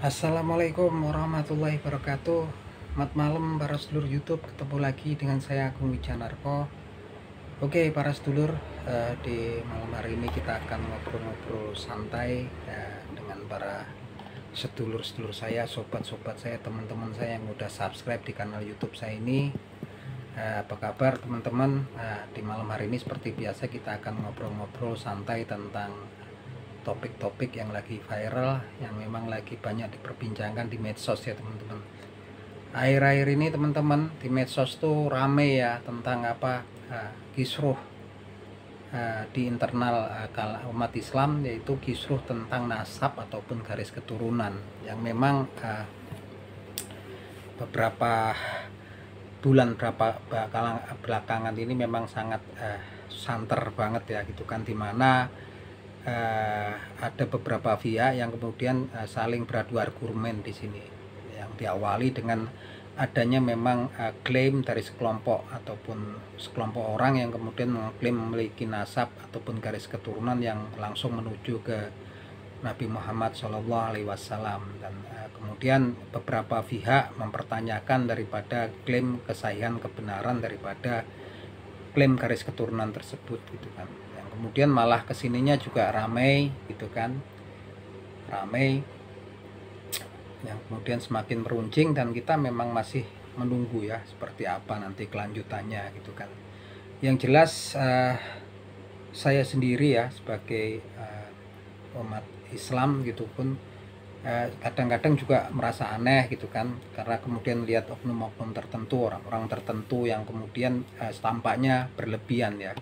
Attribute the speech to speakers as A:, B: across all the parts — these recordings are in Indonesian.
A: Assalamualaikum warahmatullahi wabarakatuh. Selamat malam para sedulur YouTube. Ketemu lagi dengan saya Agung Wijanarko. Oke para sedulur, di malam hari ini kita akan ngobrol-ngobrol santai dengan para sedulur-sedulur saya, sobat-sobat saya, teman-teman saya yang udah subscribe di kanal YouTube saya ini. Apa kabar teman-teman? Di malam hari ini seperti biasa kita akan ngobrol-ngobrol santai tentang topik-topik yang lagi viral, yang memang lagi banyak diperbincangkan di medsos ya teman-teman. Akhir-akhir ini teman-teman di medsos tuh rame ya tentang kisruh di internal umat Islam, yaitu kisruh tentang nasab ataupun garis keturunan yang memang beberapa bulan belakangan ini memang sangat santer banget ya gitu kan, dimana ada beberapa pihak yang kemudian saling beradu argumen di sini, yang diawali dengan adanya memang klaim dari sekelompok orang yang kemudian mengklaim memiliki nasab ataupun garis keturunan yang langsung menuju ke Nabi Muhammad SAW, dan kemudian beberapa pihak mempertanyakan daripada klaim kesahihan kebenaran daripada klaim garis keturunan tersebut gitu kan. Kemudian malah kesininya juga ramai gitu kan, yang kemudian semakin meruncing, dan kita memang masih menunggu ya seperti apa nanti kelanjutannya gitu kan. Yang jelas saya sendiri ya sebagai umat Islam gitu pun kadang-kadang juga merasa aneh gitu kan, karena kemudian lihat oknum-oknum tertentu, orang-orang tertentu yang kemudian tampaknya berlebihan ya.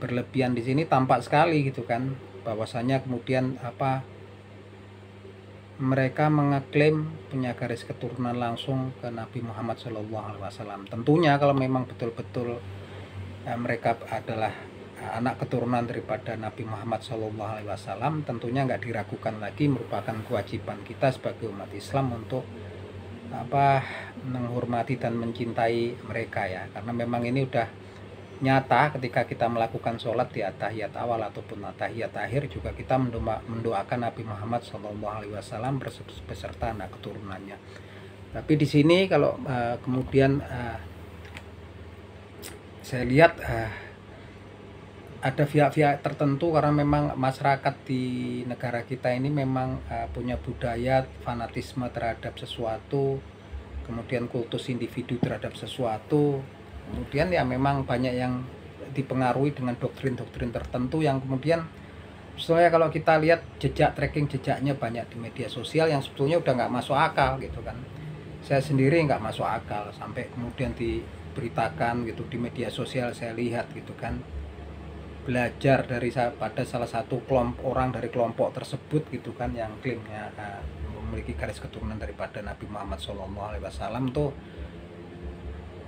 A: Berlebihan di sini tampak sekali gitu kan, bahwasanya kemudian mereka mengeklaim punya garis keturunan langsung ke Nabi Muhammad SAW. Tentunya kalau memang betul-betul mereka adalah anak keturunan daripada Nabi Muhammad SAW, tentunya nggak diragukan lagi, merupakan kewajiban kita sebagai umat Islam untuk menghormati dan mencintai mereka ya, karena memang ini udah nyata ketika kita melakukan sholat di at-tahiyat awal ataupun at-tahiyat akhir, juga kita mendoakan Nabi Muhammad SAW beserta anak keturunannya. Tapi di sini kalau kemudian saya lihat ada pihak-pihak tertentu, karena memang masyarakat di negara kita ini memang punya budaya fanatisme terhadap sesuatu, kemudian kultus individu terhadap sesuatu. Kemudian ya memang banyak yang dipengaruhi dengan doktrin-doktrin tertentu yang kemudian sebetulnya kalau kita lihat tracking jejaknya banyak di media sosial yang sebetulnya udah nggak masuk akal gitu kan. Saya sendiri nggak masuk akal sampai kemudian diberitakan gitu di media sosial. Saya lihat gitu kan, belajar pada salah satu kelompok orang dari kelompok tersebut gitu kan, yang klaimnya memiliki garis keturunan daripada Nabi Muhammad SAW tuh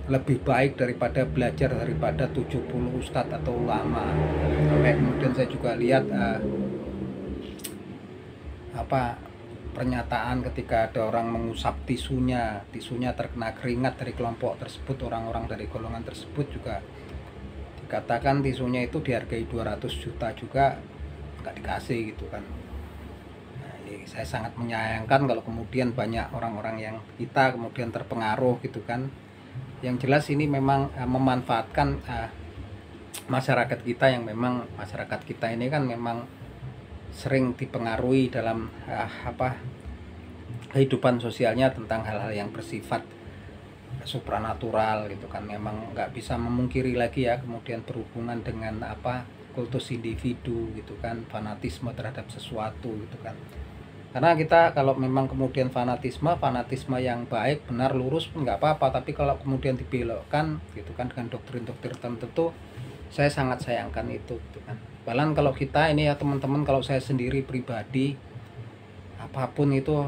A: lebih baik daripada belajar daripada 70 ustadz atau ulama. Sampai kemudian saya juga lihat pernyataan ketika ada orang mengusap tisunya terkena keringat dari kelompok tersebut, orang-orang dari golongan tersebut juga dikatakan tisunya itu dihargai 200 juta juga nggak dikasih gitu kan. Nah, ini saya sangat menyayangkan kalau kemudian banyak orang-orang yang kita kemudian terpengaruh gitu kan. Yang jelas ini memang memanfaatkan masyarakat kita, yang memang masyarakat kita ini kan memang sering dipengaruhi dalam kehidupan sosialnya tentang hal-hal yang bersifat supranatural gitu kan. Memang nggak bisa memungkiri lagi ya, kemudian berhubungan dengan kultus individu gitu kan, fanatisme terhadap sesuatu gitu kan. Karena kita kalau memang kemudian fanatisme yang baik, benar, lurus pun nggak apa-apa, tapi kalau kemudian dibelokkan gitu kan dengan doktrin-doktrin tertentu, saya sangat sayangkan itu gitu kan. Bahkan kalau kita ini ya teman-teman, kalau saya sendiri pribadi, apapun itu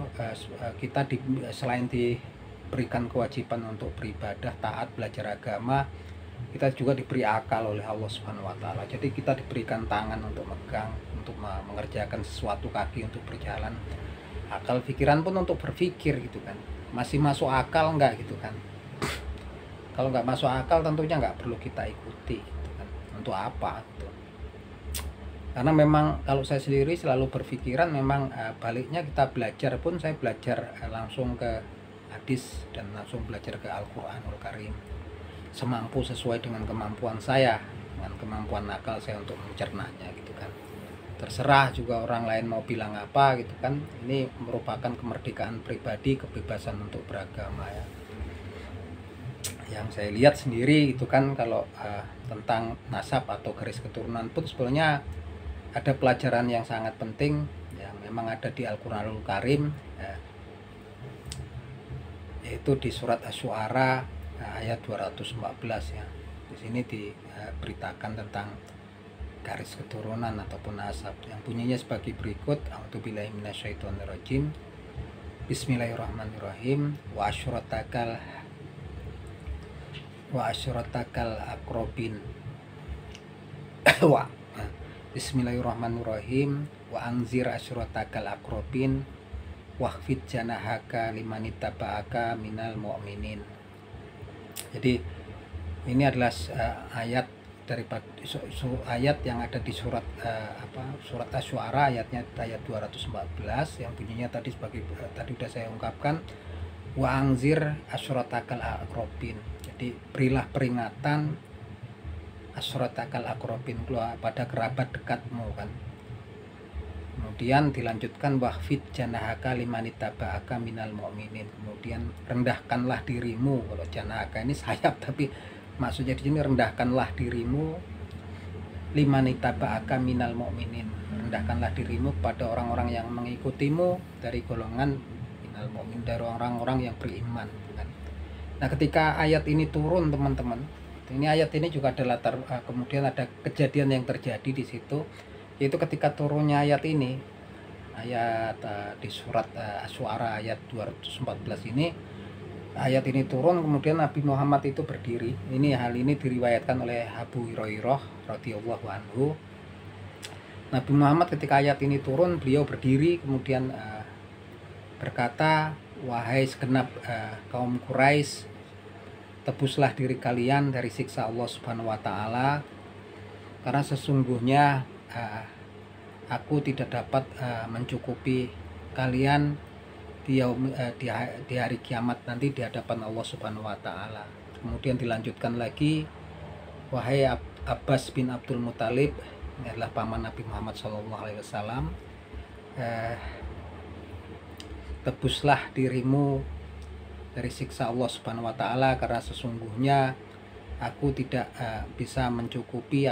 A: kita selain diberikan kewajiban untuk beribadah, taat, belajar agama, kita juga diberi akal oleh Allah Subhanahu wa Ta'ala. Jadi kita diberikan tangan untuk megang, untuk mengerjakan sesuatu, kaki untuk berjalan, akal pikiran pun untuk berpikir gitu kan. Masih masuk akal enggak gitu kan? Kalau nggak masuk akal tentunya nggak perlu kita ikuti gitu kan. Untuk apa gitu. Karena memang kalau saya sendiri selalu berpikiran memang baliknya kita belajar pun saya belajar langsung ke hadis dan langsung belajar ke Al-Qur'anul Karim semampu sesuai dengan kemampuan saya, dengan kemampuan akal saya untuk mencernanya gitu kan. Terserah juga orang lain mau bilang apa gitu kan, ini merupakan kemerdekaan pribadi, kebebasan untuk beragama ya. Yang saya lihat sendiri itu kan kalau tentang nasab atau garis keturunan pun sebenarnya ada pelajaran yang sangat penting ya, memang ada di Al-Qur'anul Karim ya, yaitu di surat Asy-Syu'ara ayat 214 ya. Di sini diberitakan tentang garis keturunan ataupun nasab yang bunyinya sebagai berikut. A'udzubillahi minasyaitonirrajim. Bismillahirrahmanirrahim. Wa asyratakal aqrabin. Wa Bismillahirrahmanirrahim. Wa anzir asyratakal aqrabin wahfid janahaka limanittaba'aka minal mu'minin. Jadi ini adalah ayat daripada ayat yang ada di surat surat Asy-Syu'ara ayat 214 yang bunyinya tadi sudah saya ungkapkan, wa anzir asyratakal aqrabin. Jadi berilah peringatan asyratakal aqrabin pada kerabat dekatmu kan. Kemudian dilanjutkan wahfid janahaka limanittaba'aka minal mu'minin. Kemudian rendahkanlah dirimu. Kalau janahaka ini sayap, tapi maksudnya di sini rendahkanlah dirimu limanittaba'aka minal mu'minin. Rendahkanlah dirimu pada orang-orang yang mengikutimu dari golongan minal mu'min, dari orang-orang yang beriman kan. Nah, ketika ayat ini turun teman-teman, ini ayat ini juga ada kemudian ada kejadian yang terjadi di situ, yaitu ketika turunnya ayat ini, ayat di surat Asy-Syu'ara ayat 214 ini, ayat ini turun, kemudian Nabi Muhammad itu berdiri. Hal ini diriwayatkan oleh Abu Hurairah radhiyallahu anhu. Nabi Muhammad ketika ayat ini turun, beliau berdiri kemudian berkata, wahai segenap kaum Quraisy, tebuslah diri kalian dari siksa Allah Subhanahu wa taala, karena sesungguhnya aku tidak dapat mencukupi kalian di hari kiamat nanti di hadapan Allah Subhanahu wa taala. Kemudian dilanjutkan lagi, wahai Abbas bin Abdul Muthalib, ini adalah paman Nabi Muhammad SAW, tebuslah dirimu dari siksa Allah Subhanahu wa taala, karena sesungguhnya aku tidak bisa mencukupi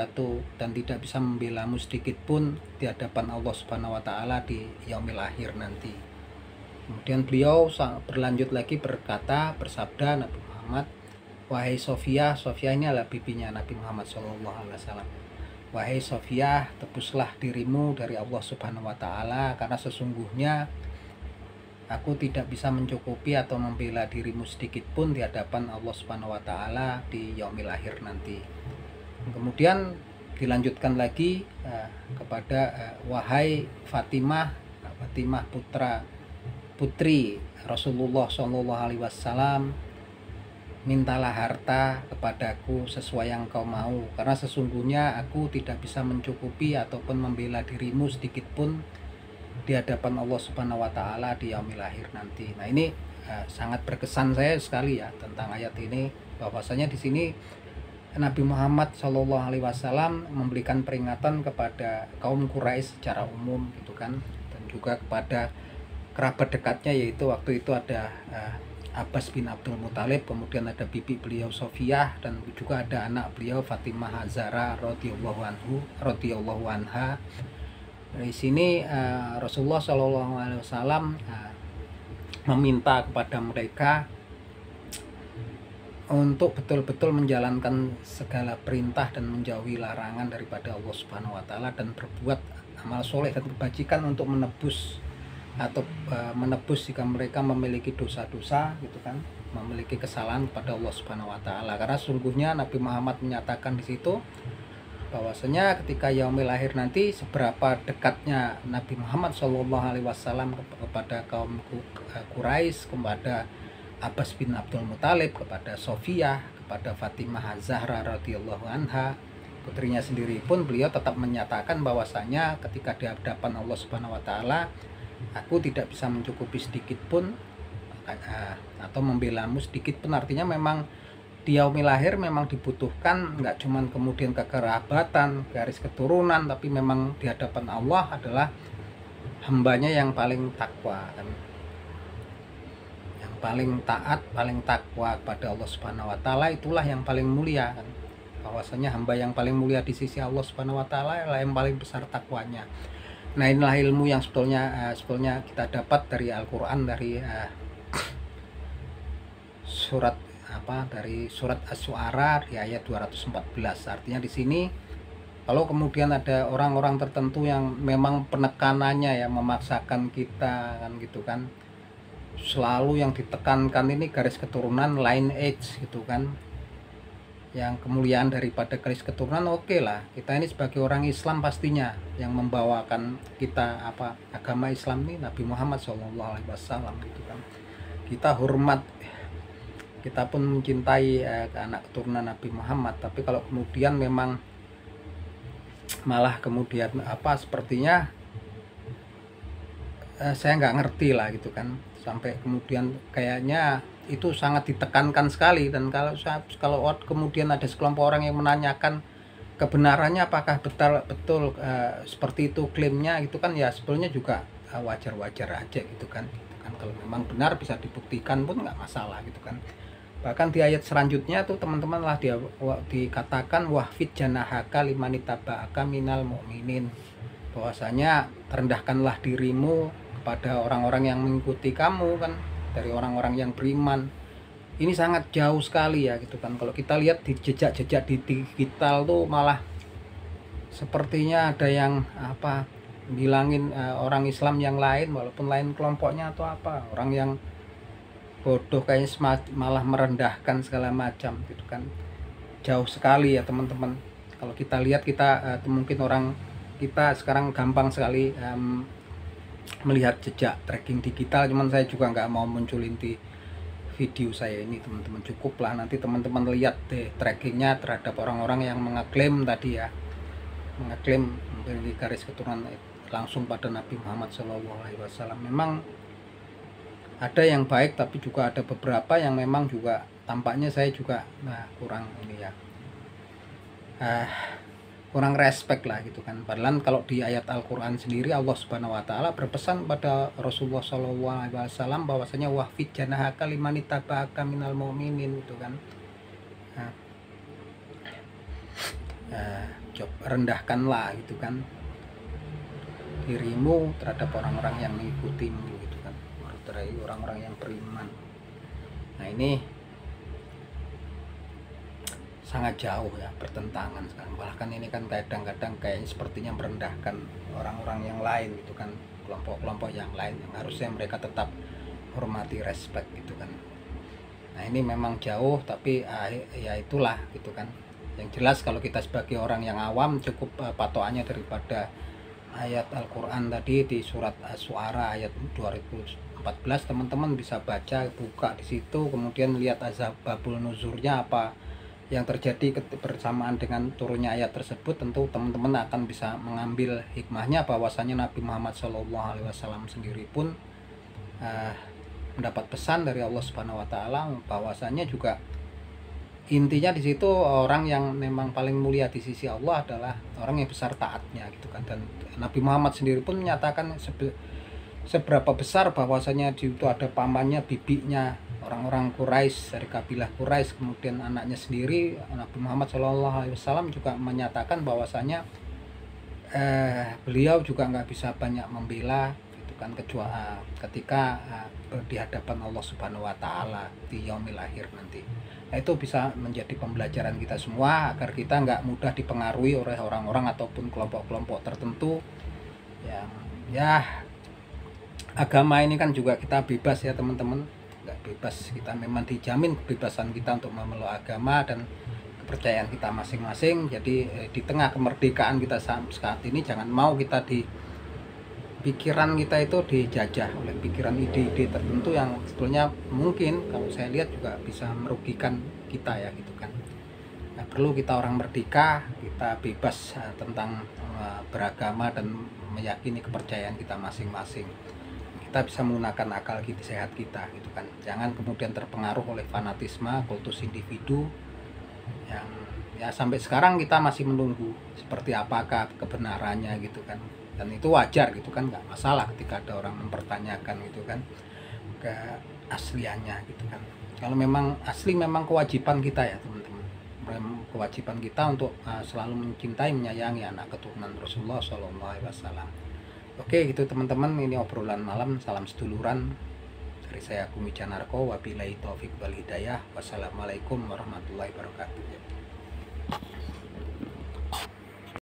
A: dan tidak bisa membelamu sedikit pun di hadapan Allah Subhanahu wa taala di yaumil akhir nanti. Kemudian beliau berlanjut lagi bersabda Nabi Muhammad, wahai Sofia ini adalah bibinya Nabi Muhammad SAW. Wahai Sofia, tebuslah dirimu dari Allah Subhanahu wa taala, karena sesungguhnya aku tidak bisa mencukupi atau membela dirimu sedikit pun di hadapan Allah Subhanahu wa taala di yaumil akhir nanti. Kemudian dilanjutkan lagi kepada wahai Fatimah putri Rasulullah Shallallahu alaihi wasallam, mintalah harta kepadaku sesuai yang kau mau, karena sesungguhnya aku tidak bisa mencukupi ataupun membela dirimu sedikit pun di hadapan Allah Subhanahu wa taala di yaumil akhir nanti. Nah, ini sangat berkesan saya sekali ya tentang ayat ini, bahwasanya di sini Nabi Muhammad Shallallahu alaihi wasallam memberikan peringatan kepada kaum Quraisy secara umum gitu kan, dan juga kepada kerabat dekatnya, yaitu waktu itu ada Abbas bin Abdul Muthalib, kemudian ada bibi beliau Sofiyah, dan juga ada anak beliau Fatimah Az-Zahra radhiyallahu anha. Di sini Rasulullah SAW meminta kepada mereka untuk betul-betul menjalankan segala perintah dan menjauhi larangan daripada Allah Subhanahu wa taala, dan berbuat amal soleh dan kebajikan untuk menebus jika mereka memiliki dosa-dosa gitu kan, memiliki kesalahan kepada Allah Subhanahu wa taala. Karena sungguhnya Nabi Muhammad menyatakan di situ bahwasanya ketika yaumil akhir nanti, seberapa dekatnya Nabi Muhammad SAW kepada kaum Quraisy, kepada Abbas bin Abdul Muthalib, kepada Sofiyah, kepada Fatimah Az-Zahra radhiyallahu anha, putrinya sendiri pun beliau tetap menyatakan bahwasanya ketika di hadapan Allah Subhanahu wa taala, aku tidak bisa mencukupi sedikit pun atau membelamu sedikit pun. Artinya memang di yaumil akhir memang dibutuhkan nggak cuman kemudian kekerabatan, garis keturunan, tapi memang di hadapan Allah adalah hambanya yang paling takwa kan, yang paling taat, paling takwa kepada Allah Subhanahu wa taala, itulah yang paling mulia kan. Bahwasanya hamba yang paling mulia di sisi Allah Subhanahu wa taala adalah yang paling besar takwanya. Nah, inilah ilmu yang sebetulnya kita dapat dari Al-Qur'an, dari dari surat Asy-Syu'ara di ayat 214. Artinya di sini kalau kemudian ada orang-orang tertentu yang memang penekanannya ya memaksakan kita kan gitu kan, selalu yang ditekankan ini garis keturunan, lineage gitu kan, yang kemuliaan daripada garis keturunan, oke lah, kita ini sebagai orang Islam pastinya yang membawakan kita agama Islam ini Nabi Muhammad SAW gitu kan, kita hormat, kita pun mencintai anak keturunan Nabi Muhammad. Tapi kalau kemudian memang malah kemudian sepertinya saya nggak ngerti lah gitu kan, sampai kemudian kayaknya itu sangat ditekankan sekali. Dan kalau kemudian ada sekelompok orang yang menanyakan kebenarannya apakah betul seperti itu klaimnya gitu kan, ya sebetulnya juga wajar-wajar aja gitu kan. Kalau memang benar bisa dibuktikan pun nggak masalah gitu kan. Bahkan di ayat selanjutnya tuh teman-teman lah dikatakan wahfid janahaka limanitaba'aka minal mu'minin, bahwasanya rendahkanlah dirimu kepada orang-orang yang mengikuti kamu kan, dari orang-orang yang beriman. Ini sangat jauh sekali ya gitu kan. Kalau kita lihat di jejak-jejak di digital tuh malah sepertinya ada yang bilangin orang Islam yang lain walaupun lain kelompoknya atau orang yang bodoh kayaknya malah merendahkan segala macam gitu kan. Jauh sekali ya teman-teman. Kalau kita lihat, kita mungkin orang kita sekarang gampang sekali melihat jejak tracking digital, cuman saya juga nggak mau munculin di video saya ini teman-teman. Cukuplah nanti teman-teman lihat deh trackingnya terhadap orang-orang yang mengeklaim tadi ya, mengeklaim memiliki garis keturunan langsung pada Nabi Muhammad SAW. Memang ada yang baik, tapi juga ada beberapa yang memang juga tampaknya saya juga kurang ini ya, kurang respect lah gitu kan. Padahal kalau di ayat Al-Quran sendiri Allah Subhanahu wa taala berpesan pada Rasulullah SAW bahwasanya wahfid janahaka limanitaba'aka minal mu'minin gitu kan. Rendahkanlah gitu kan dirimu terhadap orang-orang yang mengikutimu gitu kan, dari orang-orang yang beriman. Nah, ini sangat jauh ya, bertentangan sekarang. Bahkan ini kan kadang-kadang kayaknya sepertinya merendahkan orang-orang yang lain gitu kan, kelompok-kelompok yang lain yang harusnya mereka tetap hormati, respect gitu kan. Nah, ini memang jauh, tapi ya itulah gitu kan. Yang jelas kalau kita sebagai orang yang awam cukup patokannya daripada ayat Al-Quran tadi di surat Asy-Syu'ara ayat 2014, teman-teman bisa baca, buka di situ, kemudian lihat asbabul nuzulnya apa yang terjadi bersamaan dengan turunnya ayat tersebut. Tentu teman-teman akan bisa mengambil hikmahnya bahwasanya Nabi Muhammad SAW sendiri pun mendapat pesan dari Allah Subhanahu wa taala bahwasanya juga intinya di situ orang yang memang paling mulia di sisi Allah adalah orang yang besar taatnya gitu kan. Dan Nabi Muhammad sendiri pun menyatakan seberapa besar bahwasanya di itu ada pamannya, bibinya, orang-orang Quraisy, dari kabilah Quraisy, kemudian anaknya sendiri. Nabi Muhammad SAW juga menyatakan bahwasanya beliau juga nggak bisa banyak membela gitu kan, kecuali ketika di hadapan Allah Subhanahu wa taala di yaumil akhir nanti. Nah, itu bisa menjadi pembelajaran kita semua agar kita nggak mudah dipengaruhi oleh orang-orang ataupun kelompok-kelompok tertentu yang ya, agama ini kan juga kita bebas ya teman-teman, nggak bebas, kita memang dijamin kebebasan kita untuk memeluk agama dan kepercayaan kita masing-masing. Jadi di tengah kemerdekaan kita saat ini jangan mau kita pikiran kita itu dijajah oleh pikiran ide-ide tertentu yang sebetulnya mungkin kalau saya lihat juga bisa merugikan kita ya gitu kan. Nggak perlu kita orang merdeka, kita bebas tentang beragama dan meyakini kepercayaan kita masing-masing. Kita bisa menggunakan akal kita, sehat kita gitu kan. Jangan kemudian terpengaruh oleh fanatisme, kultus individu yang ya sampai sekarang kita masih menunggu seperti apakah kebenarannya gitu kan. Dan itu wajar gitu kan, nggak masalah ketika ada orang mempertanyakan gitu kan keasliannya gitu kan. Kalau memang asli, memang kewajiban kita ya teman-teman, kewajiban kita untuk selalu mencintai, menyayangi anak keturunan Rasulullah SAW. Oke gitu teman-teman, ini obrolan malam, salam seduluran dari saya Bumi Janarko, wabillahi taufik wal hidayah, wassalamualaikum warahmatullahi wabarakatuh.